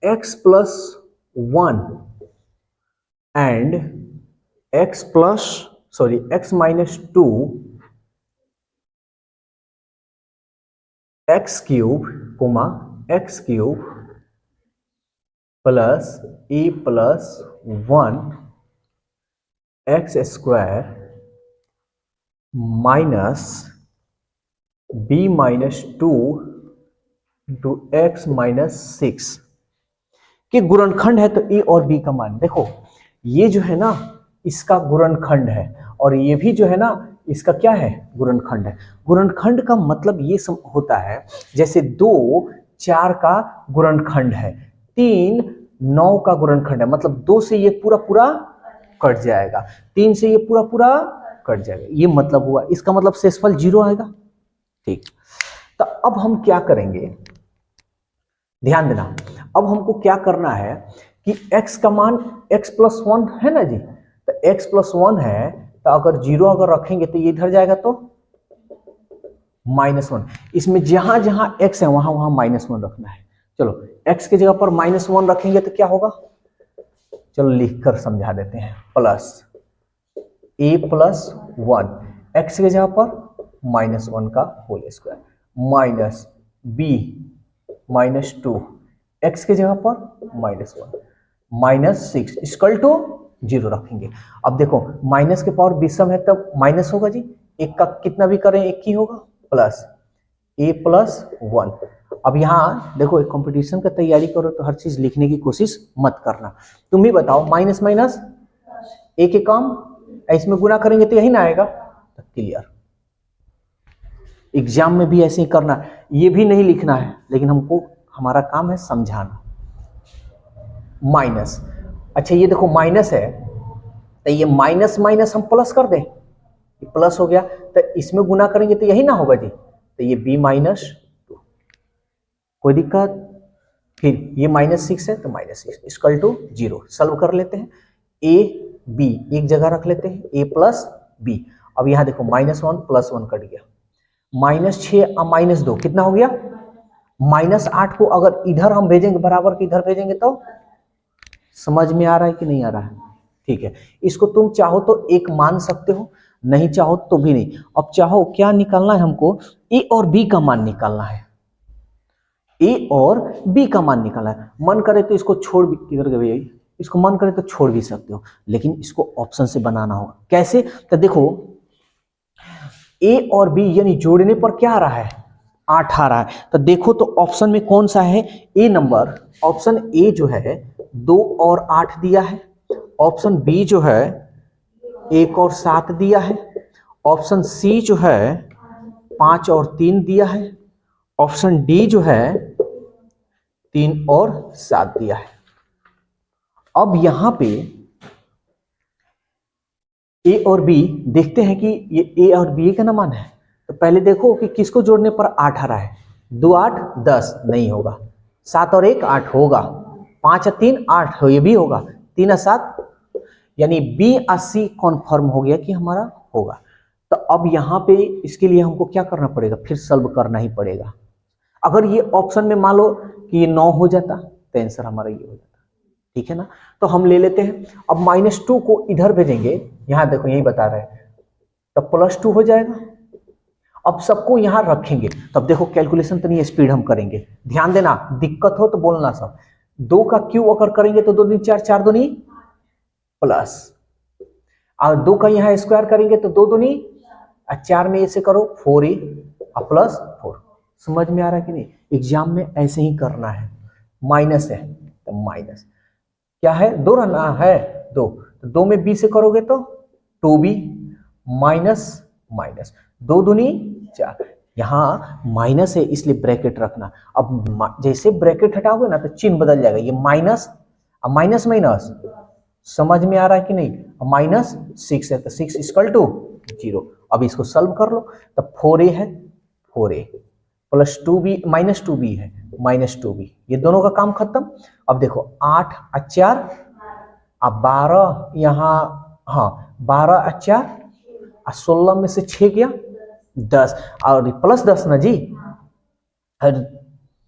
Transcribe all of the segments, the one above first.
x plus 1 and x minus 2 x cube comma x cube plus a plus 1 x square minus b minus 2 into x minus 6 के गुणनखंड है। तो ए और B का मान देखो, ये जो है ना इसका गुणनखंड है और ये भी जो है ना इसका क्या है, गुणनखंड है। गुणनखंड का मतलब ये होता है जैसे 2 4 का गुणनखंड है, 3 9 का गुणनखंड है, मतलब 2 से ये पूरा पूरा कट जाएगा, 3 से ये पूरा पूरा कट जाएगा, ये मतलब हुआ। इसका मतलब शेषफल 0 आएगा। ठीक, तो अब हम क्या करेंगे, ध्यान देना, अब हमको क्या करना है कि x का मान x प्लस 1 है ना जी, तो x प्लस 1 है, तो अगर 0 अगर रखेंगे तो ये इधर जाएगा तो -1, इसमें जहां जहां x है वहां वहां -1 रखना है। चलो x की जगह पर -1 रखेंगे तो क्या होगा, चलो लिखकर समझा देते हैं, प्लस a प्लस 1 x की जगह पर -1 का whole square minus b minus 2 x की जगह पर -1 माइनस 6 इक्वल टू 0 रखेंगे। अब देखो माइनस के पावर विषम है तब माइनस होगा जी, एक का कितना भी करें एक ही होगा, प्लस a प्लस 1। अब यहाँ देखो एक कंपटीशन का तैयारी करो तो हर चीज लिखने की कोशिश मत करना। तुम ही बताओ, माइनस माइनस ए के काम, इसमें गुना करेंगे तो यही ना आएगा, तो क्लियर। एग्जाम में भी ऐसे ही करना है, ये भी नहीं लिखना है, लेकिन हमको हमारा काम है समझाना। माइनस, अच्छा ये देखो माइनस है, तो ये माइनस माइनस हम प्लस कर दें, ये प्लस हो गया, तो इसमें गुना करेंगे तो यही ना होगा जी, तो ये b माइनस 2, कोई दिक्कत। फिर ये -6 है तो -6 इक्वल टू 0, सॉल्व कर लेते हैं। a b एक जगह रख लेते हैं, a प्लस b। अब यहाँ देखो -1 प्लस 1 कट गया, -6 और -2 कितना हो गया, -8 को अगर इधर हम भेजेंगे बराबर के इधर भेजेंगे तो समझ में आ रहा है कि नहीं आ रहा है, ठीक है। इसको तुम चाहो तो एक मान सकते हो, नहीं चाहो तो भी नहीं। अब चाहो क्या निकालना है हमको, ए और बी का मान निकालना है, ए और बी का मान निकालना है। मन करे तो इसको छोड़ भी, किधर गए भैया, इसको मन करे तो छोड़ भी सकते हो, लेकिन इसको ऑप्शन से बनाना होगा। कैसे, तो देखो ए और बी यानी जोड़ने पर क्या आ रहा है, 8 आ रहा है, तो देखो तो ऑप्शन में कौन सा है, ए नंबर, ऑप्शन ए जो है 2 और 8 दिया है, ऑप्शन बी जो है 1 और 7 दिया है, ऑप्शन सी जो है 5 और 3 दिया है, ऑप्शन डी जो है 3 और 7 दिया है। अब यहां पे ए और बी देखते हैं कि ये ए और बी का ना मान है, तो पहले देखो कि किसको जोड़ने पर 8 आ रहा है, 2 8 10 नहीं होगा, 7 और 1 8 होगा, 5 और 3 8 हो, ये भी होगा, 3 और 7, यानी बी और सी कॉन्फर्म हो गया कि हमारा होगा। तो अब यहाँ पे इसके लिए हमको क्या करना पड़ेगा, फिर सॉल्व करना ही पड़ेगा। अगर ये ऑप्शन में मान लो कि ये 9 हो जाता तो आंसर हमारा ये हो जाता, ठीक है ना। तो हम ले लेते हैं, अब -2 को इधर भेजेंगे, यहां देखो यही बता रहे हैं, तो +2 हो जाएगा। अब सबको यहां रखेंगे, तब देखो कैलकुलेशन तो नहीं स्पीड हम करेंगे, ध्यान देना, दिक्कत हो तो बोलना सब। 2 का क्यूब अगर करेंगे तो 2 दूनी 4, 4 दूनी प्लस, और 2 का यहाँ स्क्वायर करेंगे तो 2 दूनी 4 में ऐसे करो 4a और प्लस 4। समझ में आ रहा है कि नहीं, एग्जाम में ऐसे ही करना है। माइनस है तो माइनस, क्या है 2 रहना है 2, तो 2 में b से करोगे तो 2b माइनस माइनस 2 दूनी 4, यहाँ माइनस है इसलिए ब्रैकेट रखना। अब जैसे ब्रैकेट हटाओगे ना तो चिन्ह बदल जाएगा, ये माइनस और माइनस माइनस, समझ में आ रहा है कि नहीं, -6 है तो 6 इक्वल टू 0। अब इसको सॉल्व कर लो, तो 4a है 4a प्लस 2b -2b है -2b, ये दोनों का काम खत्म। अब देखो 8 और 4 और 12 यहाँ, हाँ 12 और 4 और 16 में से 6 गया 10 और +10 ना जी,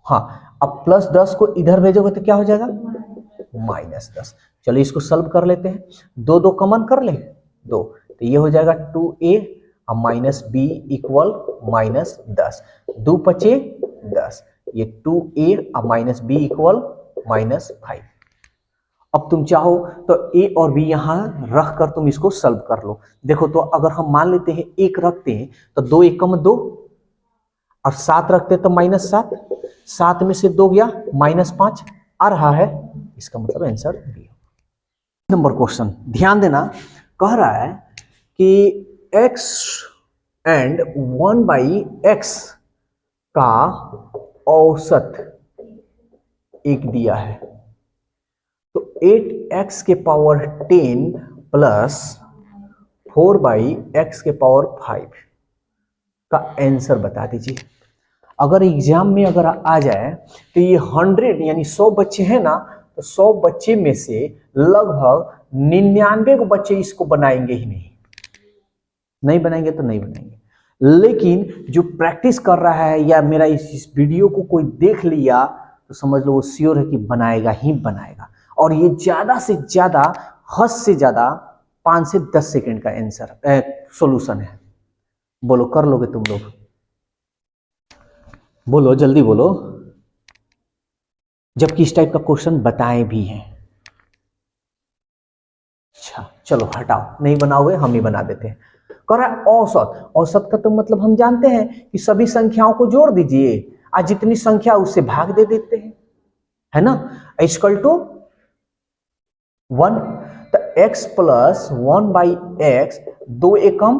हाँ। अब +10 को इधर भेजोगे तो क्या हो जाएगा, -10। चलो इसको सॉल्व कर लेते हैं, दो दो कॉमन कर ले, 2, तो ये हो जाएगा 2a और -b इक्वल -10, 2 पचे 10, ये 2a और -b इक्वल -5। अब तुम चाहो तो a और b यहां रख कर तुम इसको सॉल्व कर लो। देखो तो अगर हम मान लेते हैं 1 रखते हैं तो 2 1 2 और 7 रखते तो -7, 7 में से 2 गया -5 आ रहा है, इसका मतलब आंसर बी। नंबर क्वेश्चन ध्यान देना, कह रहा है कि x एंड 1/x का औसत एक दिया है, तो 8x के पावर 10 प्लस 4/x के पावर 5 का आंसर बता दीजिए। अगर एग्जाम में अगर आ जाए तो ये 100 यानी 100 बच्चे हैं ना, तो 100 बच्चे में से लगभग 99 को बच्चे इसको बनाएंगे ही नहीं बनाएंगे तो नहीं बनाएंगे, लेकिन जो प्रैक्टिस कर रहा है या मेरा इस वीडियो को कोई देख लिया तो समझ लो वो श्योर है कि बनाएगा ही बनाएगा। और ये ज्यादा से ज्यादा, हद से ज्यादा 5 से 10 सेकंड का आंसर सॉल्यूशन है। बोलो कर लोगे तुम लोग, बोलो जल्दी बोलो, जबकि इस टाइप का क्वेश्चन बताए भी हैं। अच्छा चलो हटाओ, नहीं बनाओगे हम ही बना देते हैं। कह रहा है औसत, औसत का तो मतलब हम जानते हैं कि सभी संख्याओं को जोड़ दीजिए, आज जितनी संख्या उससे भाग दे देते हैं, है ना, इक्वल टू 1, तो x प्लस 1/x, 2 एकम,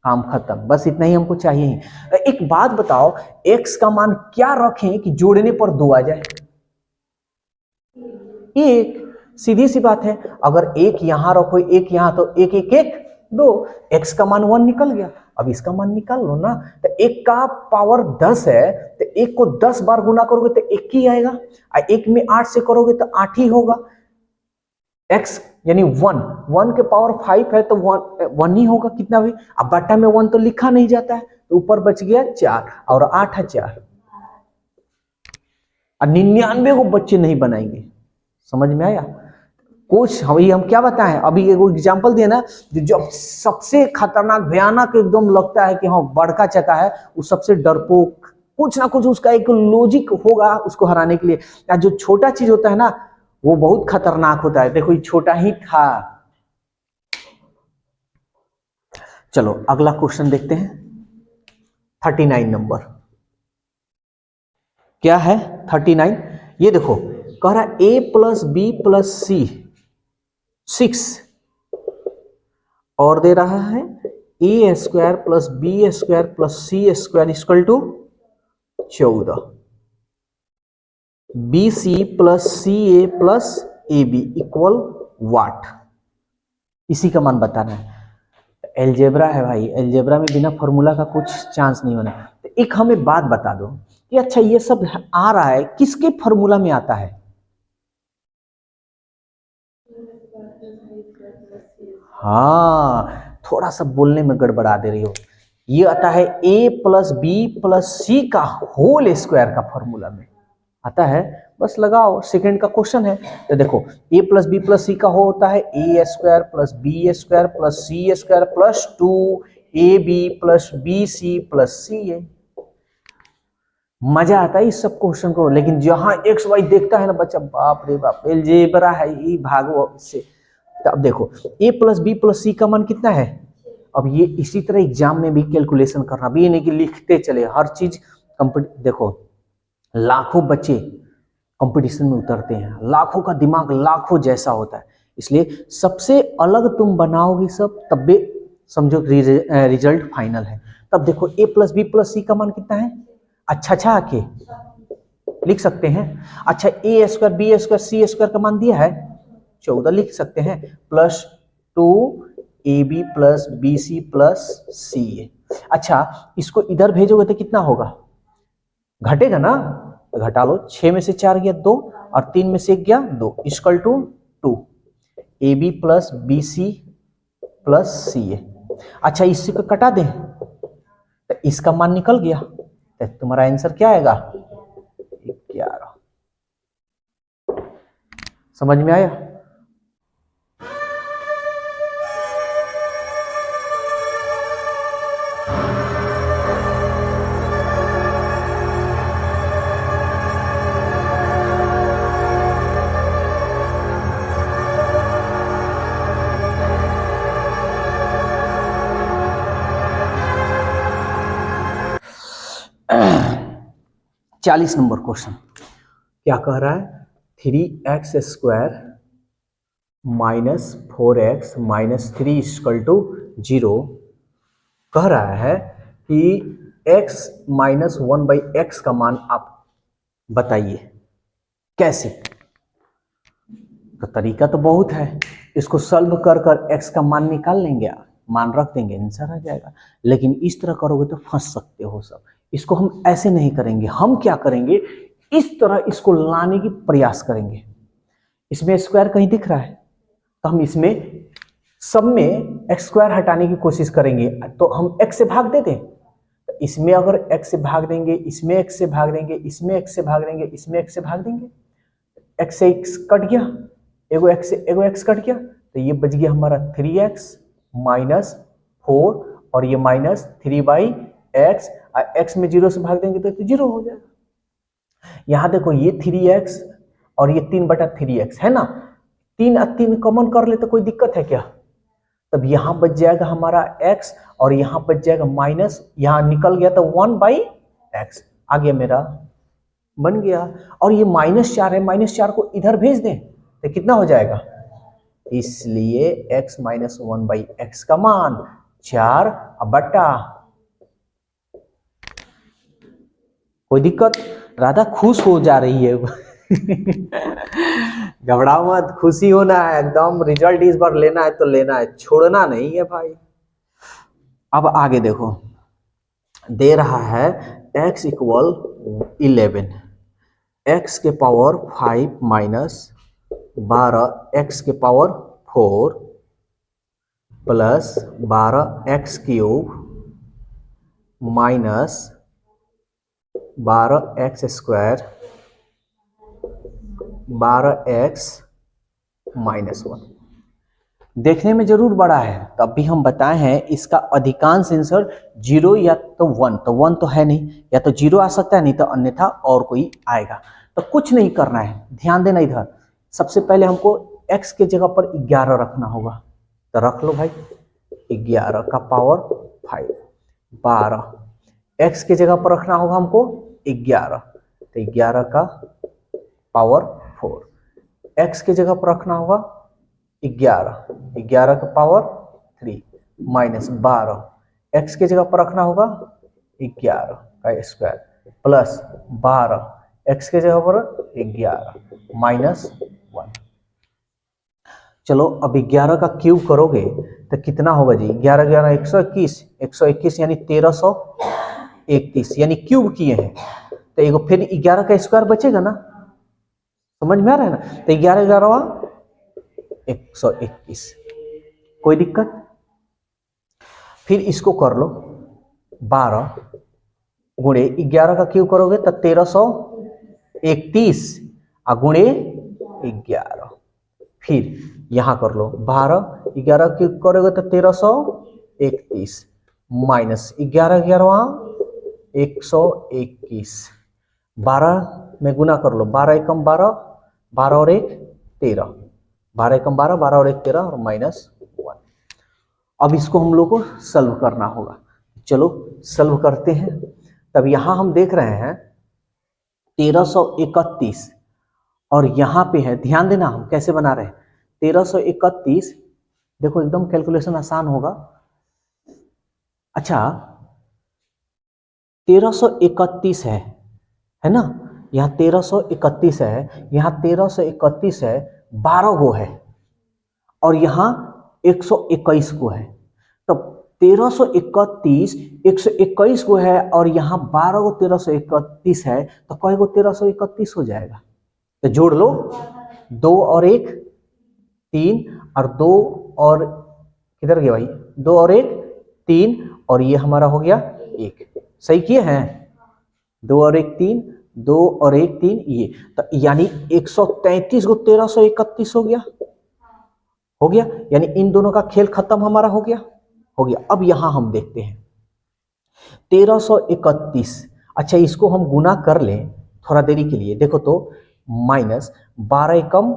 काम खत्म, बस इतना ही हमको चाहिए। एक बात बताओ, x का मान क्या रखें कि जोड़ने पर 2 आ जाए? 1, सीधी सी बात है, अगर 1 यहां रखो 1 यहां तो 1 1 1 2, x का मान 1 निकल गया। अब इसका मान निकाल लो ना, तो 1 का पावर 10 है, तो 1 को 10 बार गुना करोगे तो 1 ही आएगा, और 1 में 8 से करोगे तो 8 ही होगा। x यानी 1 के पावर 5 है तो 1 ही होगा, कितना भी, अब बट्टा में 1 तो लिखा नहीं जाता है, तो ऊपर बच गया 4 और 8 है 4, और 99 को बच्चे नहीं बनाएंगे। समझ में आया? कुछ हम क्या बताएं, अभी एक एग्जांपल दिया ना, जो सबसे खतरनाक भयानक एकदम लगता है कि हाँ बड़का चका है, वो सबसे डरपोक, कुछ ना कुछ उसका एक लॉजिक होगा उसको हराने के लिए। या जो छोटा चीज होता है ना वो बहुत खतरनाक होता है। देखो ये छोटा ही था। चलो अगला क्वेश्चन देखते हैं, 39 नंबर क्या है 39। ये देखो कह रहा है a plus B plus C 6 और दे रहा है A square plus B square plus C square equal to 14, B C plus C A plus A B equal what, इसी का मान बताना है। एलजेब्रा है भाई, एलजेब्रा में बिना फॉर्मूला का कुछ चांस नहीं होना। तो एक हमें बात बता दो कि अच्छा ये सब आ रहा है किसके फॉर्मूला में आता है? हाँ, थोड़ा सा बोलने में गड़बड़ा दे रही हो। ये आता है a plus B plus C का होल स्क्वायर का फॉर्मूला में आता है, बस लगाओ, सेकंड का क्वेश्चन है। तो देखो a plus B plus C का होता है A square plus B square plus C square plus 2ab plus B C plus C A. मजा आता है इस सब क्वेश्चन को, लेकिन जहां एक्स वाई देखता है ना बच्चा, बाप रे बाप, एलजेब्रा है ये, भागो इससे। तो अब देखो a plus B plus C का मान कितना है। अब ये इसी तरह एग्जाम में भी कैलकुलेशन करना, भी नहीं कि लिखते चले हर चीज। देखो लाखों बच्चे कंपटीशन में उतरते हैं, लाखों का दिमाग लाखों जैसा होता है, इसलिए सबसे अलग तुम बनाओगे सब, तब भी समझो रिजल्ट फाइनल है। तब देखो a plus B plus C का मान कितना है, अच्छा आके लिख सकते हैं। अच्छा A square B square C square का मान दिया है 14, लिख सकते हैं, plus 2ab plus B C plus C A. अच्छा इसको इधर भेजोगे तो कितना होगा, घटेगा ना, तो घटा लो, 6 में से 4 गया 2 और 3 में से 1 गया 2 equal to 2ab plus B C plus C A. अच्छा इसी को कटा दें तो इसका मान निकल गया, तो तुम्हारा आंसर क्या आएगा, समझ में आया? चालीस नंबर क्वेश्चन क्या कह रहा है? 3x² - 4x - 3 = 0 कह रहा है कि x - 1/x का मान आप बताइए कैसे। तो तरीका तो बहुत है, इसको सॉल्व कर कर x का मान निकाल लेंगे, मान रख देंगे, आंसर आ जाएगा। लेकिन इस तरह करोगे तो फंस सकते हो सब। इसको हम ऐसे नहीं करेंगे, हम क्या करेंगे, इस तरह इसको लाने की प्रयास करेंगे। इसमें स्क्वायर कहीं दिख रहा है तो हम इसमें सब में x² हटाने की कोशिश करेंगे, तो हम x से भाग दे दें। तो इसमें अगर x से भाग देंगे, इसमें x से भाग देंगे, इसमें x से भाग देंगे, इसमें x से भाग देंगे, x से x कट गया, एगो x से एगो x कट गया, तो ये बच गया हमारा 3x - 4 और ये -3/x। x में 0 से भाग देंगे तो 0 हो जाएगा। यहां देखो ये 3x और ये 3/3x है ना, 3 और 3 कॉमन कर ले तो कोई दिक्कत है क्या? तब यहां बच जाएगा हमारा x और यहां बच जाएगा माइनस, यहां निकल गया तो 1/x आ गया मेरा, बन गया। और ये -4 है, -4 को इधर भेज दें तो कितना हो जाएगा? इसलिए x - 1/x का मान 4 बटा। कोई दिक्कत? राधा खुश हो जा रही है घबराओ मत, खुशी होना है एकदम, रिजल्ट इस बार लेना है तो लेना है, छोड़ना नहीं है भाई। अब आगे देखो, दे रहा है x = 11, x के पावर 5 - 12 x के power 4 plus 12x³ minus 12x² 12x - 1। देखने में जरूर बड़ा है, तब भी हम बताए हैं इसका अधिकांश आंसर 0 या तो 1, तो 1 तो है नहीं, या तो 0 आ सकता है, नहीं तो अन्यथा और कोई आएगा। तो कुछ नहीं करना है, ध्यान देना इधर। सबसे पहले हमको x के जगह पर 11 रखना होगा, तो रख लो भाई, 11 का पावर 5, 12। x के जगह पर रखना होगा हमको 11, तो 11 का पावर 4। x के जगह पर रखना होगा 11, 11 का पावर 3 माइनस 12, x के जगह पर रखना होगा 11 का स्क्वायर प्लस 12, x के जगह पर 11 माइनस 1। चलो अब 11 का क्यूब करोगे तो कितना होगा जी? 11 11 121, 121 यानी 1331, यानी क्यूब किए हैं तो एगो फिर 11 का स्क्वायर बचेगा ना, समझ में आ रहा है ना? तो 11 11 121, कोई दिक्कत? फिर इसको कर लो 12 गुणे 11 का क्यूब करोगे तो 1331 गुणे 11। फिर यहां कर लो 12, 11 क्यूब करोगे तो 1331 माइनस 11 11 121, 12 में गुना कर लो, 12 एकम 12, 12 और 1 13, 12 एकम 12, 12 और 1 13 और माइनस 1। अब इसको हम लोग को सॉल्व करना होगा, चलो सॉल्व करते हैं। तब यहां हम देख रहे हैं 1331 और यहां पे है, ध्यान देना हम कैसे बना रहे हैं। 1331 देखो एकदम कैलकुलेशन आसान होगा। अच्छा 1331 है ना, यहाँ 1331 है, यहाँ 1331 है, 12 गो है और यहाँ 121 को है। तो 1331 121 को है और यहाँ 12 को 1331 है, तो कई गो 1331 हो जाएगा? तो जोड़ लो, 2 और 1 3 और 2 और किधर गया भाई, 2 और 1 3 और ये हमारा हो गया 1। सही किए हैं, 2 और 1 3, 2 और 1 3 ये, तो यानी 133 को 1331 हो गया, हो गया। यानी इन दोनों का खेल खत्म हमारा हो गया, हो गया। अब यहां हम देखते हैं 1331। अच्छा, इसको हम गुना कर लें थोड़ा देरी के लिए, देखो तो माइनस 12 एकम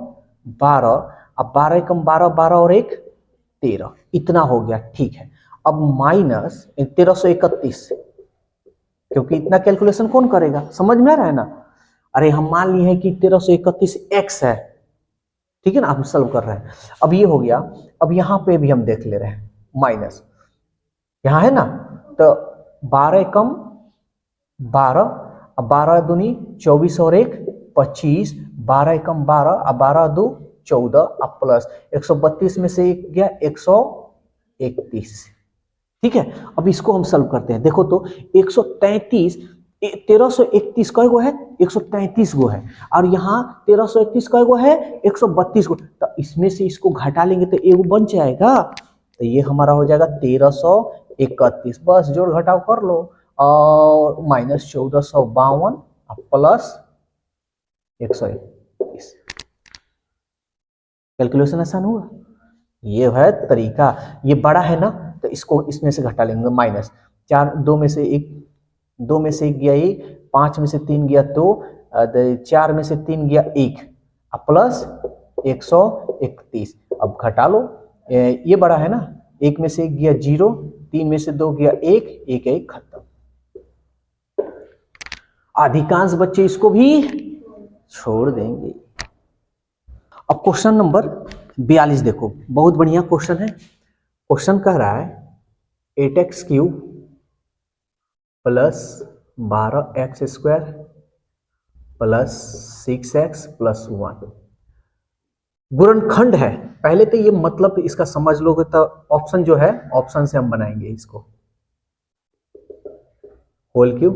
12, अब 12 एकम 12, 12 और 1 13, इतना हो गया, ठीक है। अब माइनस 1331, क्योंकि इतना कैलकुलेशन कौन करेगा, समझ में आ रहा है ना। अरे हम मान लिए हैं कि 1331 एक्स है, ठीक है ना, हम सॉल्व कर रहे हैं। अब ये हो गया। अब यहां पे भी हम देख ले रहे हैं माइनस, यहां है ना, तो 12 कम 12, अब 12 दूनी 24 और 1 25, 12 कम 12, अब 12 दो 14, अब प्लस 132 में से एक गया 131, ठीक है। अब इसको हम सॉल्व करते हैं, देखो तो 133, 1331 कै गो है, 133 गो है, और यहाँ 1331 कै गो है, 132 गो, तो इसमें से इसको घटा लेंगे तो एगो बन जाएगा, तो ये हमारा हो जाएगा 1331, बस जोड़ घटाव कर लो, और माइनस 1452 प्लस 131, कैलकुलेशन आसान हुआ। ये है तरीका, ये बड़ा है ना, तो इसको इसमें से घटा लेंगे, माइनस 4, 2 में से 1, 2 में से 1 गया 1, 5 में से 3 गया 2, 4 में से 3 गया 1, अब प्लस 131, अब घटा लो, ये बड़ा है ना, 1 में से 1 गया 0, 3 में से 2 गया 1, 1 1 खत्म। अधिकांश बच्चे इसको भी छोड़ देंगे। अब क्वेश्चन नंबर 42 देखो, बहुत बढ़िया क्वेश्चन है। क्वेश्चन कह रहा है 8x cube plus 12x square plus 6x plus 1 गुणनखंड है। पहले तो ये मतलब इसका समझ लोगे तो ऑप्शन जो है, ऑप्शन से हम बनाएंगे इसको, होल क्यूब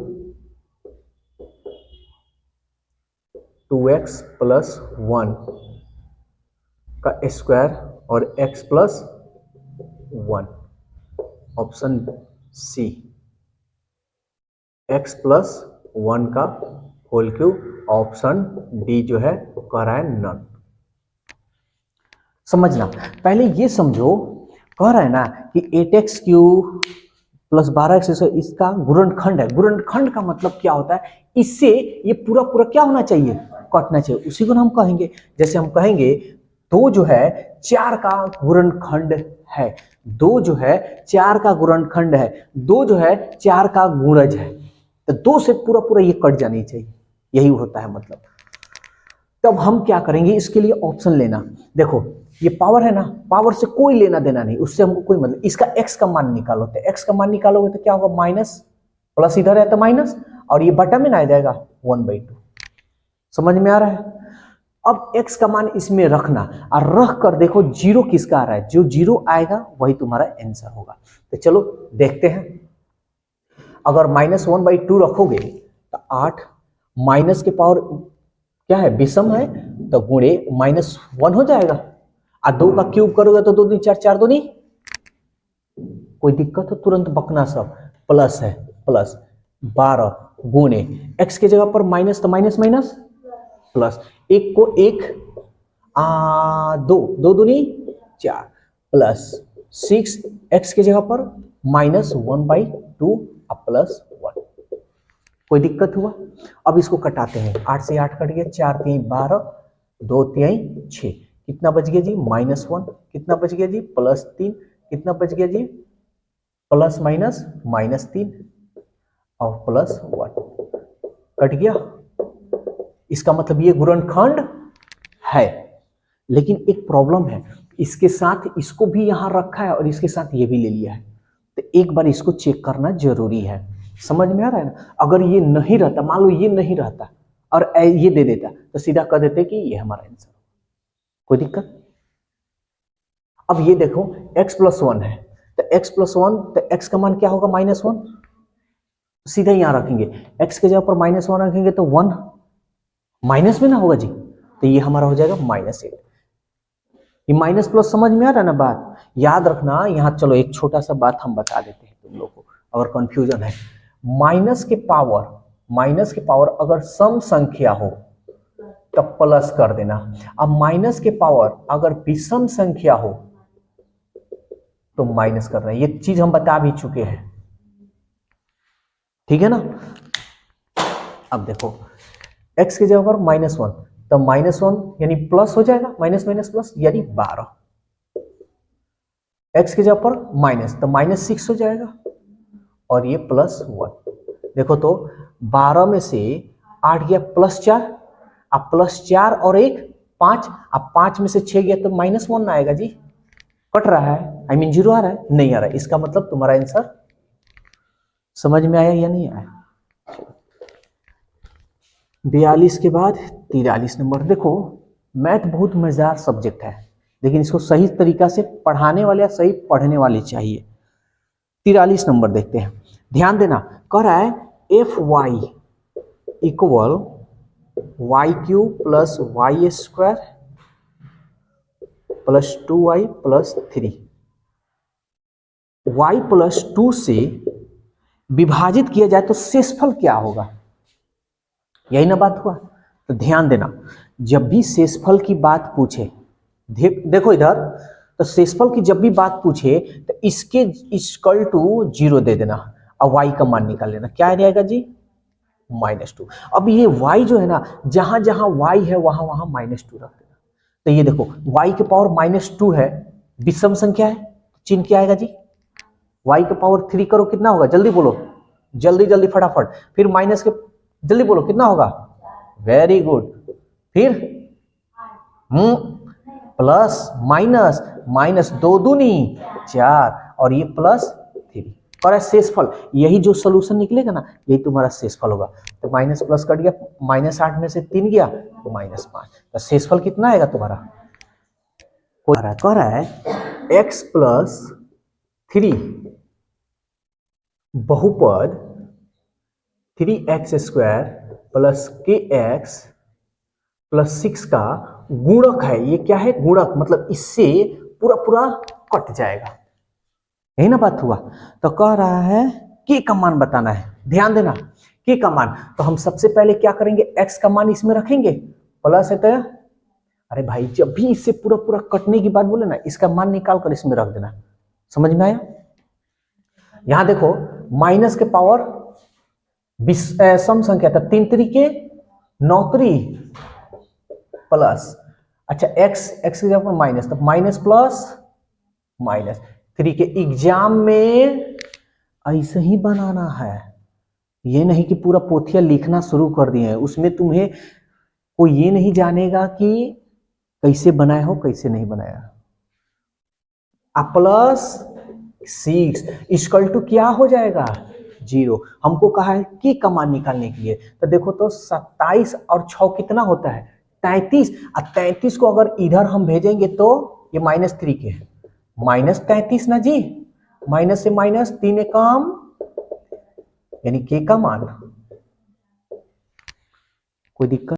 2x प्लस 1 का स्क्वायर और x plus 1, option C x plus 1 का होल क्यूब, ऑप्शन डी जो है कह रहा है नन। समझना, पहले ये समझो, कह रहा है ना कि 8x क्यूब प्लस 12x, इसका गुणनखंड है। गुणनखंड का मतलब क्या होता है, इससे ये पूरा पूरा क्या होना चाहिए, कटना चाहिए, उसी को हम कहेंगे। जैसे हम कहेंगे 2 जो है 4 का गुणनखंड है, 2 जो है 4 का गुणनखंड है, 2 जो है 4 का गुणज है, तो 2 से पूरा पूरा ये कट जानी चाहिए, यही होता है मतलब। तब हम क्या करेंगे, इसके लिए ऑप्शन लेना। देखो ये पावर है ना, पावर से कोई लेना देना नहीं, उससे हमको कोई मतलब, इसका x का मान निकालो, तो x का मान निकालोगे तो क्या होगा, माइनस, प्लस इधर है तो माइनस, और ये बटा में ना आ जाएगा 1/2। समझ में आ रहा है। अब x का मान इसमें रखना, और रख कर देखो जीरो किसका आ रहा है, जो जीरो आएगा वही तुम्हारा आंसर होगा। तो चलो देखते हैं, अगर -1/2 रखोगे तो 8, माइनस के पावर क्या है, विषम है, तो गुणे -1 हो जाएगा, और 2 का क्यूब करोगे तो 2 दूनी 4, 4 दूनी, कोई दिक्कत हो तुरंत बकना, सब प्लस है, प्लस 12 गुणे x के जगह पर माइनस, तो माइनस माइनस प्लस, 1 को 1, 2, 2 दूनी 4, प्लस 6, x के जगह पर -1/2 प्लस 1, कोई दिक्कत हुआ। अब इसको कटाते हैं, 8 से 8 कट गया, 4 3 12, 2 3 6, कितना बच गया जी, -1, कितना बच गया जी, +3, कितना बच गया जी, प्लस माइनस -3 और +1, कट गया। इसका मतलब ये गुणनखंड है, लेकिन एक प्रॉब्लम है, इसके साथ इसको भी यहां रखा है और इसके साथ ये भी ले लिया है, तो एक बार इसको चेक करना जरूरी है। समझ में आ रहा है ना। अगर ये नहीं रहता, मान लो ये नहीं रहता और ये दे देता, तो सीधा कह देते कि ये हमारा आंसर, कोई दिक्कत। अब ये देखो x + 1 है, तो x + 1, तो x का मान क्या होगा, -1, सीधा यहां रखेंगे, x के जगह पर -1 रखेंगे तो 1 माइनस में ना होगा जी, तो ये हमारा हो जाएगा -8। ये माइनस प्लस समझ में आ रहा है ना बात, याद रखना। यहाँ चलो एक छोटा सा बात हम बता देते हैं तुम लोग को, अगर कंफ्यूजन है। माइनस के पावर माइनस के पावर अगर सम संख्या हो तब प्लस कर देना। अब माइनस के पावर अगर विषम संख्या हो तो माइनस करना। ये चीज हम बता भी चुके हैं, ठीक है ना। अब देखो x की जगह पर -1, तो -1 यानी प्लस हो जाएगा, माइनस माइनस प्लस यानी 12। x की जगह पर माइनस, तो -6 हो जाएगा और ये +1। देखो तो 12 में से 8 गया +4, अब +4 और 1 5, अब 5 में से 6 गया तो -1 आएगा जी। कट रहा है, आई मीन 0 आ रहा है, नहीं आ रहा है। इसका मतलब तुम्हारा आंसर समझ में आया या नहीं आया। 42 के बाद 43 नंबर। देखो मैथ बहुत मजेदार सब्जेक्ट है, लेकिन इसको सही तरीका से पढ़ाने वाले या सही पढ़ने वाले चाहिए। 43 नंबर देखते हैं, ध्यान देना। कह रहा है Fy equal y³ plus y² plus 2y plus 3। y plus 2 से विभाजित किया जाए तो शेषफल क्या होगा, यही ना बात हुआ। तो ध्यान देना, जब भी शेषफल की बात पूछे, देखो इधर, तो शेषफल की जब भी बात पूछे तो इसके इक्वल टू 0 दे देना और y का मान निकाल लेना। क्या आ जाएगा जी, -2। अब ये y जो है ना, जहां जहां y है वहां वहां -2 रख देना। तो ये देखो y के पावर -2 है, विषम संख्या है, चिन्ह क्या आएगा जी, y के पावर 3 करो कितना होगा, जल्दी बोलो, जल्दी जल्दी फटाफट। फिर माइनस के, जल्दी बोलो कितना होगा, वेरी गुड। फिर प्लस माइनस, -2 दूनी 4 और ये +3 और शेषफल, यही जो सोल्यूशन निकलेगा ना यही तुम्हारा शेषफल होगा। तो माइनस प्लस कट गया, -8 में से 3 गया -5, तो शेषफल कितना आएगा तुम्हारा, कह रहा है x प्लस 3 बहुपद 3x² प्लस kx प्लस 6 का गुणक है। ये क्या है, गुणक, मतलब इससे पूरा पूरा कट जाएगा, यही ना बात हुआ। तो कह रहा है k का मान बताना है, ध्यान देना k का मान। तो हम सबसे पहले क्या करेंगे, x का मान इसमें रखेंगे, प्लस है तो, अरे भाई जब भी इससे पूरा पूरा कटने की बात बोले ना, इसका मान निकाल कर इसमें रख देना। समझ में आया। यहां देखो माइनस के पावर सम संख्या था, 3 3 9 प्लस, अच्छा x की जगह पर माइनस, तो माइनस प्लस माइनस 3 के। एग्जाम में ऐसे ही बनाना है, ये नहीं कि पूरा पोथिया लिखना शुरू कर दिए हैं, उसमें तुम्हें कोई ये नहीं जानेगा कि कैसे बनाए हो कैसे नहीं बनाया। अब +6 इक्वल टू क्या हो जाएगा, 0। हमको कहा है कि का मान निकालने के लिए, तो देखो तो 27 और 6 कितना होता है, 33। अब 33 को अगर इधर हम भेजेंगे तो ये -3 के है, -33 ना जी, माइनस से माइनस 3 कम, यानी के का मान, कोई दिक्कत